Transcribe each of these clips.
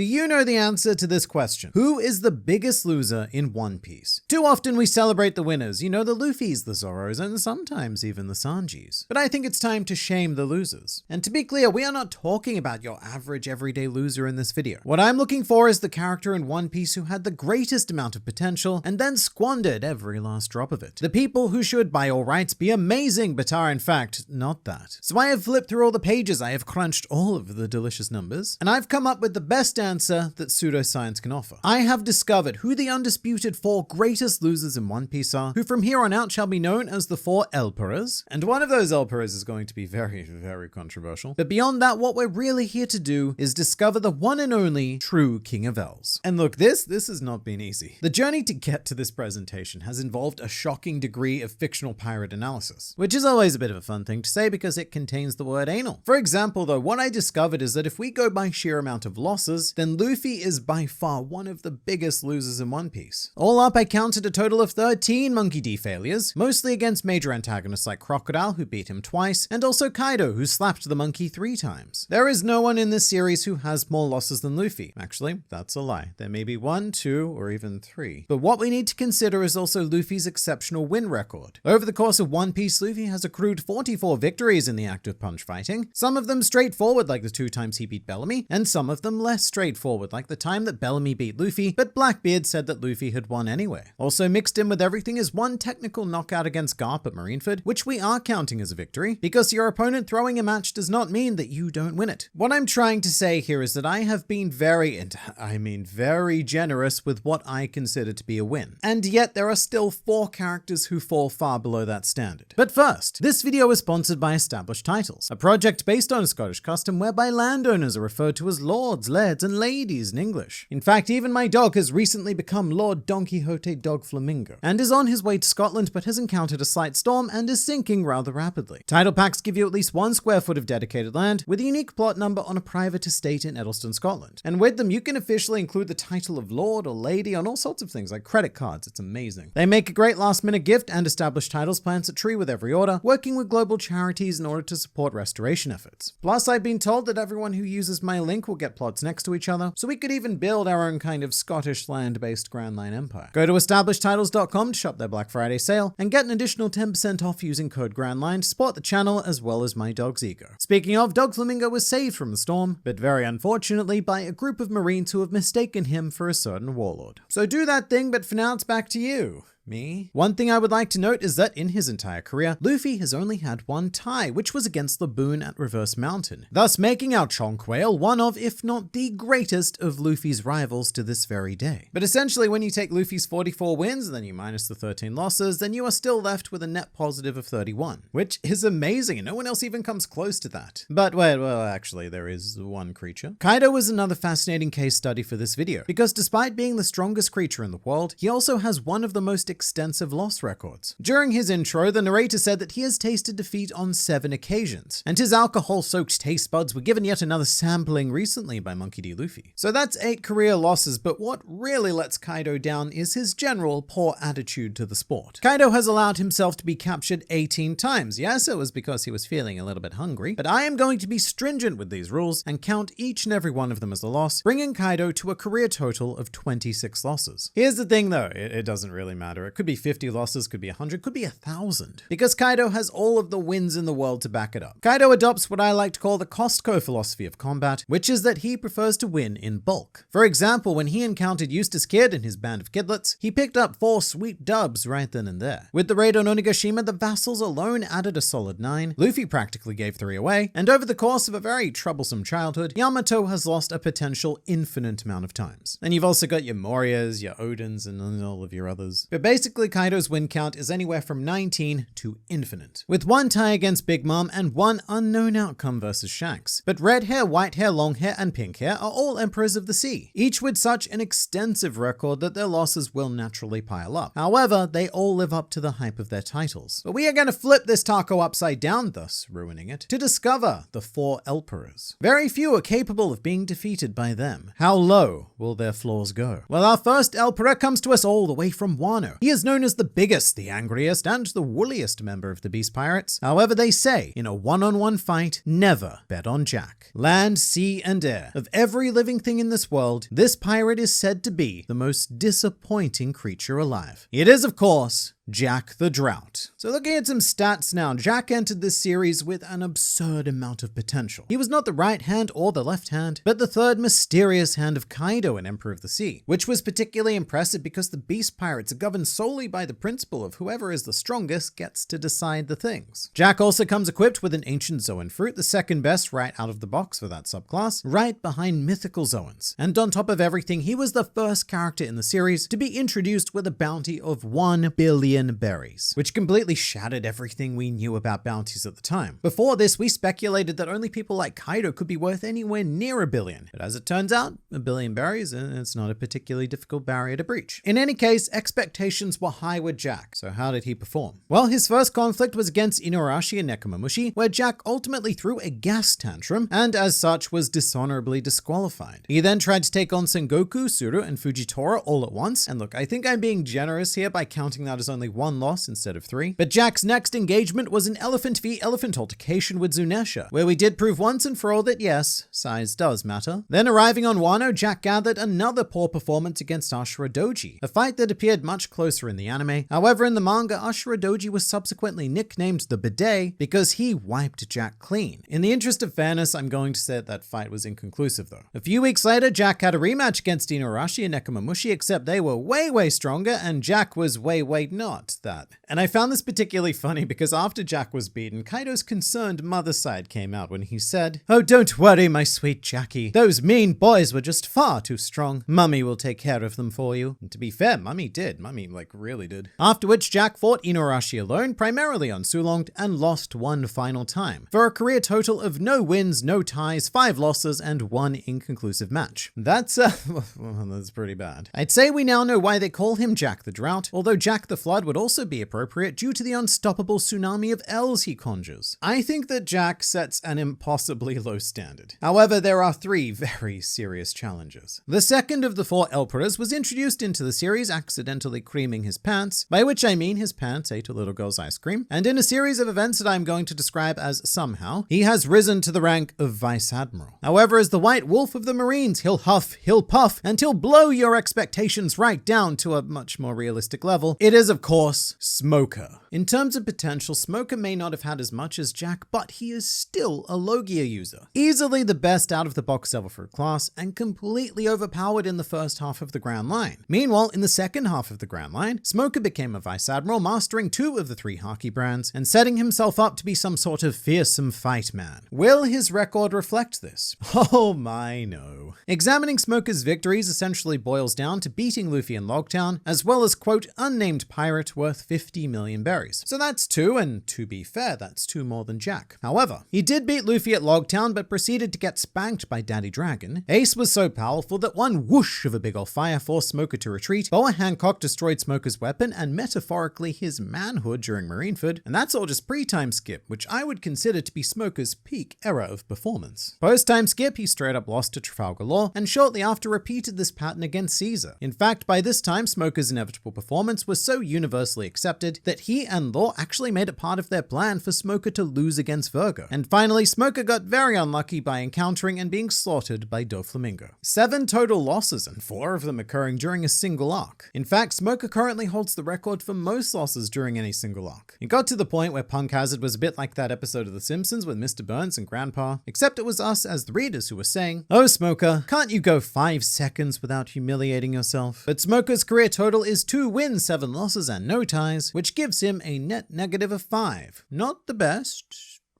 Do you know the answer to this question? Who is the biggest loser in One Piece? Too often we celebrate the winners, you know, the Luffys, the Zoros, and sometimes even the Sanjis. But I think it's time to shame the losers. And to be clear, we are not talking about your average everyday loser in this video. What I'm looking for is the character in One Piece who had the greatest amount of potential and then squandered every last drop of it. The people who should, by all rights, be amazing but are in fact not that. So I have flipped through all the pages, I have crunched all of the delicious numbers, and I've come up with the best answer that pseudoscience can offer. I have discovered who the undisputed 4 greatest losers in One Piece are, who from here on out shall be known as the 4 Emperors, and one of those Emperors is going to be very, very controversial. But beyond that, what we're really here to do is discover the one and only true King of Elves. And look, this has not been easy. The journey to get to this presentation has involved a shocking degree of fictional pirate analysis, which is always a bit of a fun thing to say because it contains the word anal. For example though, what I discovered is that if we go by sheer amount of losses, then Luffy is by far one of the biggest losers in One Piece. All up, I counted a total of 13 Monkey D failures, mostly against major antagonists like Crocodile, who beat him twice, and also Kaido, who slapped the monkey 3 times. There is no one in this series who has more losses than Luffy. Actually, that's a lie. There may be 1, 2, or even 3. But what we need to consider is also Luffy's exceptional win record. Over the course of One Piece, Luffy has accrued 44 victories in the act of punch fighting, some of them straightforward like the 2 times he beat Bellamy, and some of them less straightforward like the time that Bellamy beat Luffy, but Blackbeard said that Luffy had won anyway. Also mixed in with everything is 1 technical knockout against Garp at Marineford, which we are counting as a victory, because your opponent throwing a match does not mean that you don't win it. What I'm trying to say here is that I have been very generous with what I consider to be a win. And yet there are still 4 characters who fall far below that standard. But first, this video is sponsored by Established Titles, a project based on a Scottish custom whereby landowners are referred to as lords, lairds, and ladies in English. In fact, even my dog has recently become Lord Don Quixote Dog Flamingo, and is on his way to Scotland but has encountered a slight storm and is sinking rather rapidly. Title packs give you at least 1 square foot of dedicated land with a unique plot number on a private estate in Eddleston, Scotland. And with them, you can officially include the title of Lord or Lady on all sorts of things like credit cards. It's amazing. They make a great last minute gift, and Established Titles plants a tree with every order, working with global charities in order to support restoration efforts. Plus, I've been told that everyone who uses my link will get plots next to each other, so we could even build our own kind of Scottish land-based Grand Line empire. Go to establishedtitles.com to shop their Black Friday sale and get an additional 10% off using code GRANDLINE to support the channel as well as my dog's ego. Speaking of, Dog Flamingo was saved from the storm, but very unfortunately by a group of Marines who have mistaken him for a certain warlord. So do that thing, but for now it's back to you. Me? One thing I would like to note is that in his entire career, Luffy has only had 1 tie, which was against Laboon at Reverse Mountain, thus making our Chonk Whale one of, if not the greatest of Luffy's rivals to this very day. But essentially, when you take Luffy's 44 wins and then you minus the 13 losses, then you are still left with a net positive of 31, which is amazing, and no one else even comes close to that. But well, actually, there is one creature. Kaido was another fascinating case study for this video, because despite being the strongest creature in the world, he also has one of the most extensive loss records. During his intro, the narrator said that he has tasted defeat on 7 occasions, and his alcohol-soaked taste buds were given yet another sampling recently by Monkey D. Luffy. So that's 8 career losses, but what really lets Kaido down is his general poor attitude to the sport. Kaido has allowed himself to be captured 18 times. Yes, it was because he was feeling a little bit hungry, but I am going to be stringent with these rules and count each and every one of them as a loss, bringing Kaido to a career total of 26 losses. Here's the thing though, it doesn't really matter. It could be 50 losses, could be 100, could be 1,000. Because Kaido has all of the wins in the world to back it up. Kaido adopts what I like to call the Costco philosophy of combat, which is that he prefers to win in bulk. For example, when he encountered Eustace Kid and his band of kidlets, he picked up 4 sweet dubs right then and there. With the raid on Onigashima, the vassals alone added a solid 9, Luffy practically gave 3 away, and over the course of a very troublesome childhood, Yamato has lost a potential infinite amount of times. Then you've also got your Morias, your Odins, and all of your others. But basically, Kaido's win count is anywhere from 19 to infinite, with 1 tie against Big Mom and 1 unknown outcome versus Shanks. But red hair, white hair, long hair, and pink hair are all emperors of the sea, each with such an extensive record that their losses will naturally pile up. However, they all live up to the hype of their titles. But we are going to flip this taco upside down, thus ruining it, to discover the 4 emperors. Very few are capable of being defeated by them. How low will their flaws go? Well, our first emperor comes to us all the way from Wano, He is known as the biggest, the angriest, and the woolliest member of the Beast Pirates. However, they say, in a one-on-one fight, never bet on Jack. Land, sea, and air. Of every living thing in this world, this pirate is said to be the most disappointing creature alive. It is, of course, Jack the Drought. So looking at some stats now, Jack entered this series with an absurd amount of potential. He was not the right hand or the left hand, but the third mysterious hand of Kaido in Emperor of the Sea, which was particularly impressive because the Beast Pirates are governed solely by the principle of whoever is the strongest gets to decide the things. Jack also comes equipped with an ancient Zoan fruit, the second best right out of the box for that subclass, right behind mythical Zoans. And on top of everything, he was the first character in the series to be introduced with a bounty of 1 billion berries, which completely shattered everything we knew about bounties at the time. Before this, we speculated that only people like Kaido could be worth anywhere near 1 billion. But as it turns out, 1 billion berries, it's not a particularly difficult barrier to breach. In any case, expectations were high with Jack. So how did he perform? Well, his first conflict was against Inuarashi and Nekomamushi, where Jack ultimately threw a gas tantrum, and as such was dishonorably disqualified. He then tried to take on Sengoku, Suru, and Fujitora all at once, and look, I think I'm being generous here by counting that as only 1 loss instead of 3. But Jack's next engagement was an elephant v elephant altercation with Zunesha, where we did prove once and for all that yes, size does matter. Then arriving on Wano, Jack gathered another poor performance against Ashura Doji, a fight that appeared much closer in the anime. However, in the manga, Ashura Doji was subsequently nicknamed the Bidet because he wiped Jack clean. In the interest of fairness, I'm going to say that fight was inconclusive though. A few weeks later, Jack had a rematch against Inuarashi and Nekomamushi, except they were way stronger and Jack was way not that. And I found this particularly funny because after Jack was beaten, Kaido's concerned mother side came out when he said, "Oh, don't worry, my sweet Jackie. Those mean boys were just far too strong. Mummy will take care of them for you." And to be fair, Mummy did. Mummy, really did. After which, Jack fought Inuarashi alone, primarily on Sulonged, and lost one final time, for a career total of no wins, no ties, 5 losses, and 1 inconclusive match. That's, well, that's pretty bad. I'd say we now know why they call him Jack the Drought, although Jack the Flood would also be appropriate due to the unstoppable tsunami of L's he conjures. I think that Jack sets an impossibly low standard. However, there are 3 very serious challenges. The second of the 4 Emperors was introduced into the series accidentally creaming his pants, by which I mean his pants ate a little girl's ice cream, and in a series of events that I'm going to describe as somehow, he has risen to the rank of Vice Admiral. However, as the White Wolf of the Marines, he'll huff, he'll puff, and he'll blow your expectations right down to a much more realistic level. It is, of course, Smoker. In terms of potential, Smoker may not have had as much as Jack, but he is still a Logia user. Easily the best out of the box level for a class, and completely overpowered in the first half of the Grand Line. Meanwhile, in the second half of the Grand Line, Smoker became a Vice Admiral, mastering 2 of the 3 Haki brands, and setting himself up to be some sort of fearsome fight man. Will his record reflect this? Oh my no. Examining Smoker's victories essentially boils down to beating Luffy in Logtown, as well as, quote, unnamed pirate worth 50 million berries. So that's 2, and to be fair, that's 2 more than Jack. However, he did beat Luffy at Logtown, but proceeded to get spanked by Daddy Dragon. Ace was so powerful that one whoosh of a big ol' fire forced Smoker to retreat. Boa Hancock destroyed Smoker's weapon and metaphorically his manhood during Marineford, and that's all just pre-time skip, which I would consider to be Smoker's peak era of performance. Post-time skip, he straight up lost to Trafalgar Law, and shortly after repeated this pattern against Caesar. In fact, by this time, Smoker's inevitable performance was so universally accepted that he and Law actually made it part of their plan for Smoker to lose against Virgo. And finally, Smoker got very unlucky by encountering and being slaughtered by Doflamingo. 7 total losses, and 4 of them occurring during a single arc. In fact, Smoker currently holds the record for most losses during any single arc. It got to the point where Punk Hazard was a bit like that episode of The Simpsons with Mr. Burns and Grandpa, except it was us as the readers who were saying, "Oh, Smoker, can't you go 5 seconds without humiliating yourself?" But Smoker's career total is 2 wins, 7 losses, and no ties, which gives him a net negative of 5. Not the best,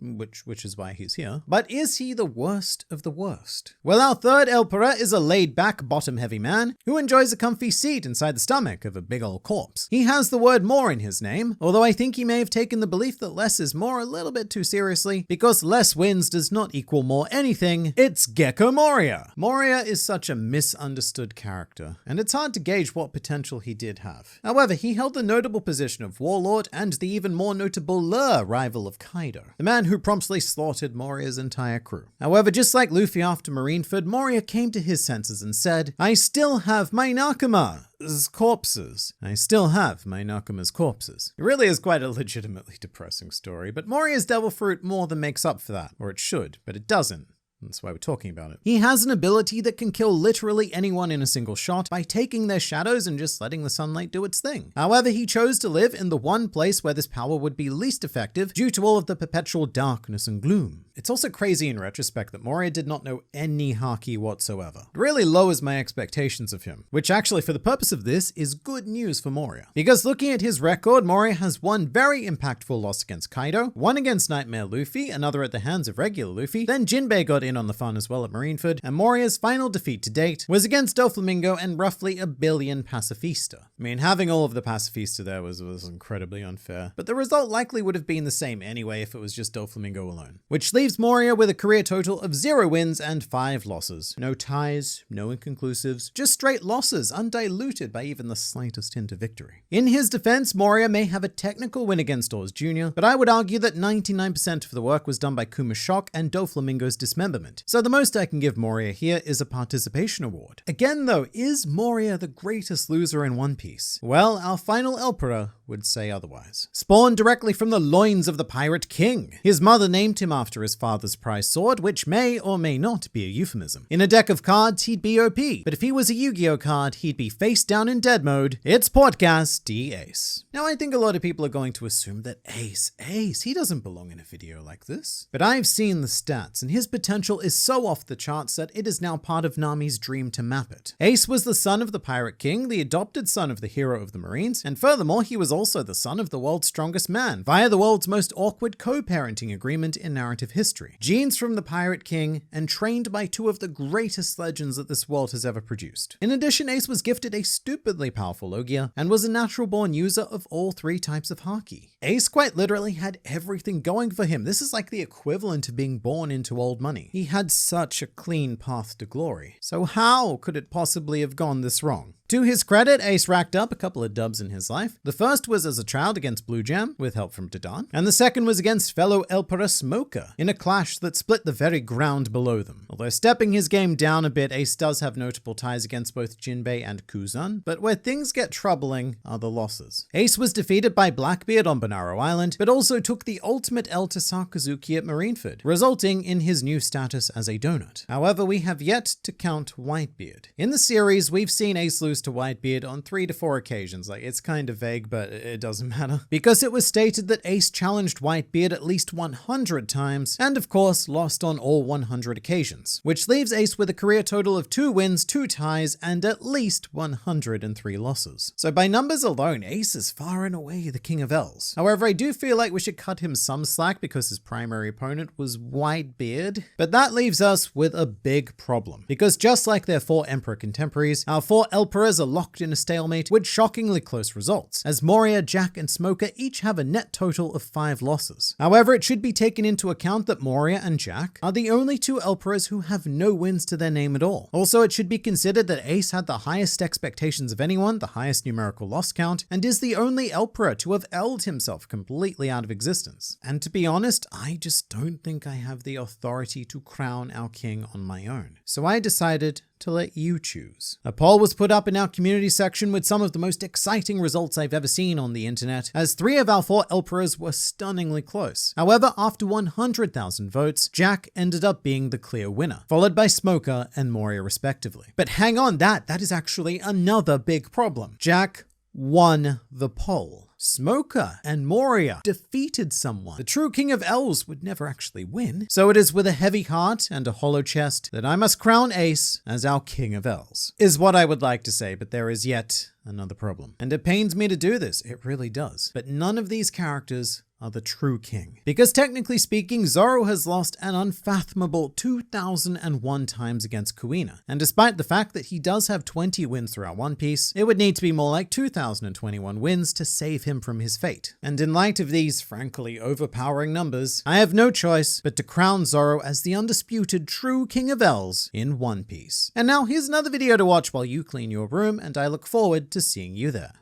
which is why he's here. But is he the worst of the worst? Well, our third Emperor is a laid-back, bottom-heavy man who enjoys a comfy seat inside the stomach of a big old corpse. He has the word more in his name, although I think he may have taken the belief that less is more a little bit too seriously, because less wins does not equal more anything. It's Gecko Moria. Moria is such a misunderstood character, and it's hard to gauge what potential he did have. However, he held the notable position of Warlord and the even more notable Lur rival of Kaido. The man who promptly slaughtered Moria's entire crew. However, just like Luffy after Marineford, Moria came to his senses and said, "I still have my Nakama's corpses. I still have my Nakama's corpses." It really is quite a legitimately depressing story, but Moria's devil fruit more than makes up for that. Or it should, but it doesn't. That's why we're talking about it. He has an ability that can kill literally anyone in a single shot by taking their shadows and just letting the sunlight do its thing. However, he chose to live in the one place where this power would be least effective due to all of the perpetual darkness and gloom. It's also crazy in retrospect that Moria did not know any Haki whatsoever. It really lowers my expectations of him, which actually for the purpose of this is good news for Moria. Because looking at his record, Moria has one very impactful loss against Kaido, one against Nightmare Luffy, another at the hands of regular Luffy, then Jinbei got in on the fun as well at Marineford, and Moria's final defeat to date was against Doflamingo and roughly a billion Pacifista. I mean, having all of the Pacifista there was incredibly unfair, but the result likely would have been the same anyway if it was just Doflamingo alone. Which leaves Moria with a career total of 0 wins and 5 losses. No ties, no inconclusives, just straight losses, undiluted by even the slightest hint of victory. In his defense, Moria may have a technical win against Oars Jr., but I would argue that 99% of the work was done by Kuma's shock and Doflamingo's dismemberment. So the most I can give Moria here is a participation award. Again though, is Moria the greatest loser in One Piece? Well, our final Emperor would say otherwise. Spawned directly from the loins of the Pirate King. His mother named him after his father's prized sword, which may or may not be a euphemism. In a deck of cards, he'd be OP, but if he was a Yu-Gi-Oh card, he'd be face down in dead mode. It's Podcast D Ace. Now I think a lot of people are going to assume that Ace, he doesn't belong in a video like this. But I've seen the stats, and his potential is so off the charts that it is now part of Nami's dream to map it. Ace was the son of the Pirate King, the adopted son of the hero of the Marines, and furthermore, he was also the son of the world's strongest man, via the world's most awkward co-parenting agreement in narrative history. Genes from the Pirate King, and trained by 2 of the greatest legends that this world has ever produced. In addition, Ace was gifted a stupidly powerful Logia, and was a natural-born user of all 3 types of Haki. Ace quite literally had everything going for him. This is like the equivalent of being born into old money. He had such a clean path to glory. So how could it possibly have gone this wrong? To his credit, Ace racked up a couple of dubs in his life. The first was as a child against Blue Jam, with help from Dadan, and the second was against fellow Emperor Smoker, in a clash that split the very ground below them. Although stepping his game down a bit, Ace does have notable ties against both Jinbei and Kuzan, but where things get troubling are the losses. Ace was defeated by Blackbeard on Bonaro Island, but also took the ultimate L to Sakazuki at Marineford, resulting in his new status as a donut. However, we have yet to count Whitebeard. In the series, we've seen Ace lose to Whitebeard on 3 to 4 occasions. Like, it's kind of vague, but it doesn't matter. Because it was stated that Ace challenged Whitebeard at least 100 times, and of course, lost on all 100 occasions. Which leaves Ace with a career total of 2 wins, 2 ties, and at least 103 losses. So by numbers alone, Ace is far and away the king of L's. However, I do feel like we should cut him some slack because his primary opponent was Whitebeard. But that leaves us with a big problem. Because just like their 4 Emperor contemporaries, our 4 Emperors are locked in a stalemate with shockingly close results, as Moria, Jack, and Smoker each have a net total of 5 losses. However, it should be taken into account that Moria and Jack are the only 2 Emperors who have no wins to their name at all. Also, it should be considered that Ace had the highest expectations of anyone, the highest numerical loss count, and is the only Emperor to have L'd himself completely out of existence. And to be honest, I just don't think I have the authority to crown our king on my own. So I decided to let you choose. A poll was put up in our community section with some of the most exciting results I've ever seen on the internet, as 3 of our 4 Emperors were stunningly close. However, after 100,000 votes, Jack ended up being the clear winner, followed by Smoker and Moria respectively. But hang on, that is actually another big problem. Jack won the poll. Smoker and Moria defeated someone. The true king of L's would never actually win. So it is with a heavy heart and a hollow chest that I must crown Ace as our king of L's. Is what I would like to say, but there is yet another problem. And it pains me to do this, it really does. But none of these characters are the true king. Because technically speaking, Zoro has lost an unfathomable 2001 times against Kuina. And despite the fact that he does have 20 wins throughout One Piece, it would need to be more like 2021 wins to save him from his fate. And in light of these frankly overpowering numbers, I have no choice but to crown Zoro as the undisputed true king of L's in One Piece. And now here's another video to watch while you clean your room, and I look forward to seeing you there.